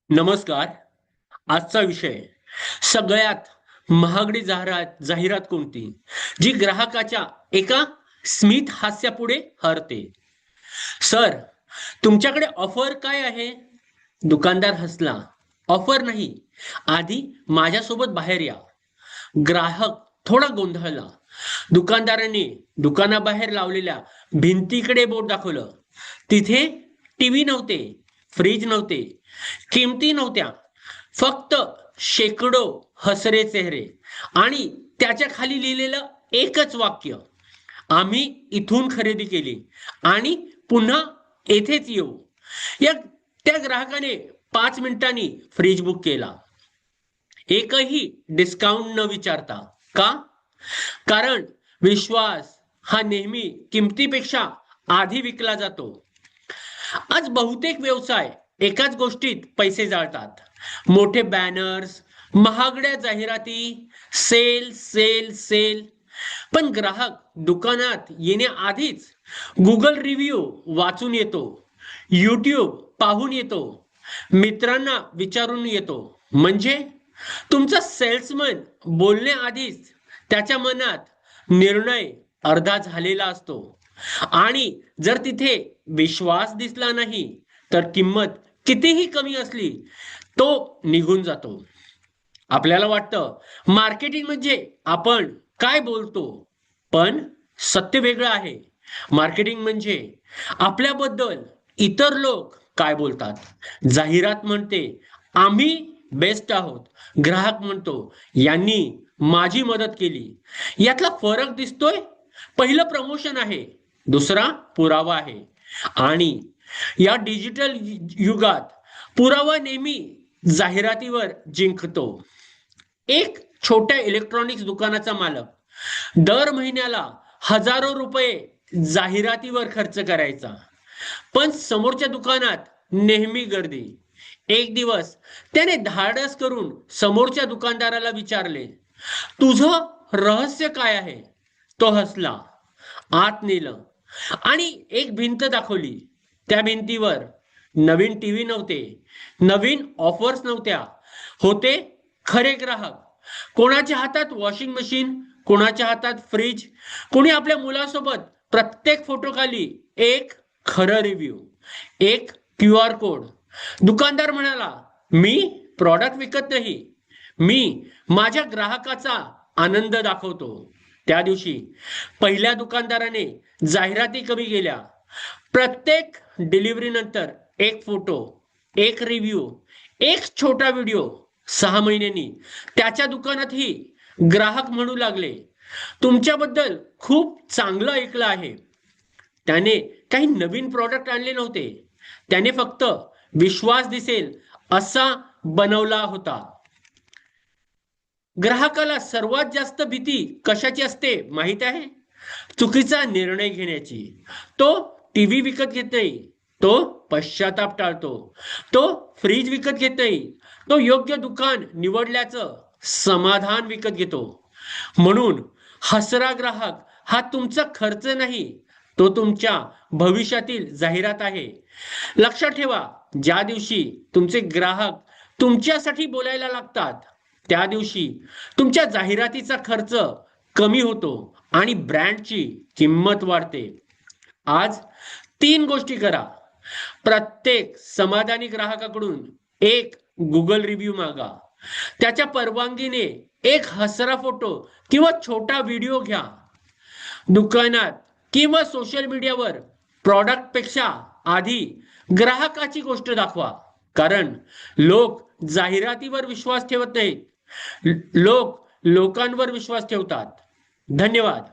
नमस्कार. आजचा विषय सगळ्यात महागडी जाहिरात कोणती, जी ग्राहकाच्या एका स्मित हास्यापुढे हरते. सर, तुमच्याकडे ऑफर काय आहे? दुकानदार हसला. ऑफर नाही, आधी माझ्यासोबत बाहेर या. ग्राहक थोडा गोंधळला. दुकानदाराने दुकानाबाहेर लावलेल्या भिंतीकडे बोट दाखवलं. तिथे टीव्ही नव्हते, फ्रीज नव्हते, किमती नव्हत्या, फक्त शेकडो हसरे चेहरे आणि त्याच्या खाली लिहिलेलं एकच वाक्य, आम्ही इथून खरेदी केली आणि पुन्हा येथेच येऊ. या त्या ग्राहकाने 5 मिनिटांनी फ्रीज बुक केला, एकही डिस्काउंट न विचारता. का? कारण विश्वास हा नेहमी किमतीपेक्षा आधी विकला जातो. आज बहुतेक व्यवसाय एकाच गोष्टीत पैसे जाळतात. मोठे बॅनर्स, महागड्या जाहिराती, सेल सेल सेल. पण ग्राहक दुकानात येण्याआधीच गुगल रिव्ह्यू वाचून येतो, यूट्यूब पाहून येतो, मित्रांना विचारून येतो. म्हणजे तुमचा सेल्समन बोलण्याआधीच त्याच्या मनात निर्णय अर्धा झालेला असतो. आणि जर तिथे विश्वास दिसला नाही, तर किंमत कितीही कमी असली तो निघून जातो. आपल्याला वाटतं मार्केटिंग म्हणजे आपण काय बोलतो, पण सत्य वेगळं आहे. मार्केटिंग म्हणजे आपल्याबद्दल इतर लोक काय बोलतात. जाहिरात म्हणते आम्ही बेस्ट आहोत, ग्राहक म्हणतो यांनी माझी मदत केली. यातला फरक दिसतोय. पहिलं प्रमोशन आहे, दुसरा पुरावा आहे. आणि या डिजिटल युगात पुरावा नेहमी जाहिरातीवर जिंकतो. एक छोट्या इलेक्ट्रॉनिक्स दुकानाचा मालक दर महिन्याला हजारो रुपये जाहिरातीवर खर्च करायचा, पण समोरच्या दुकानात नेहमी गर्दी. एक दिवस त्याने धाडस करून समोरच्या दुकानदाराला विचारले, तुझं रहस्य काय आहे? तो हसला, आत नेलं आणि एक भिंत दाखवली. त्या भिंतीवर नवीन टीव्ही नव्हते, नवीन ऑफर्स नव्हत्या, होते खरे ग्राहक. कोणाच्या हातात वॉशिंग मशीन, कोणाच्या हातात फ्रीज, कोणी आपल्या मुलासोबत. प्रत्येक फोटो खाली एक खरं रिव्ह्यू, एक QR कोड. दुकानदार म्हणाला, मी प्रॉडक्ट विकत नाही, मी माझ्या ग्राहकाचा आनंद दाखवतो. त्या दिवशी पहिल्या दुकानदाराने जाहिराती कमी केल्या. प्रत्येक डिलिव्हरी नंतर एक फोटो, एक रिव्ह्यू, एक छोटा व्हिडिओ. 6 महिन्यांनी त्याच्या दुकानातही ग्राहक म्हणू लागले, तुमच्याबद्दल खूप चांगलं ऐकलं आहे. त्याने काही नवीन प्रॉडक्ट आणले नव्हते, त्याने फक्त विश्वास दिसेल असा बनवला होता. ग्राहकाला सर्वात जास्त भीती कशाची असते माहित आहे? चुकीचा निर्णय घेण्याची. तो टीव्ही विकत घेत नाही, तो पश्चाताप टाळतो. तो फ्रीज विकत घेत नाही, तो योग्य दुकान निवडल्याचं समाधान विकत घेतो. म्हणून हसरा ग्राहक हा तुमचा खर्च नाही, तो तुमच्या भविष्यातील जाहिरात आहे. लक्षात ठेवा, ज्या दिवशी तुमचे ग्राहक तुमच्यासाठी बोलायला लागतात, त्या दिवशी तुमच्या जाहिरातीचा खर्च कमी होतो आणि ब्रँडची किंमत वाढते. आज 3 गोष्टी करा. प्रत्येक समाधानी ग्राहकाकडून एक गुगल रिव्ह्यू मागा. त्याच्या परवानगीने एक हसरा फोटो किंवा छोटा व्हिडिओ घ्या. दुकानात किंवा सोशल मीडियावर प्रॉडक्ट पेक्षा आधी ग्राहकाची गोष्ट दाखवा. कारण लोक जाहिरातीवर विश्वास ठेवत नाहीत, लोक लोकांवर विश्वास ठेवतात. धन्यवाद.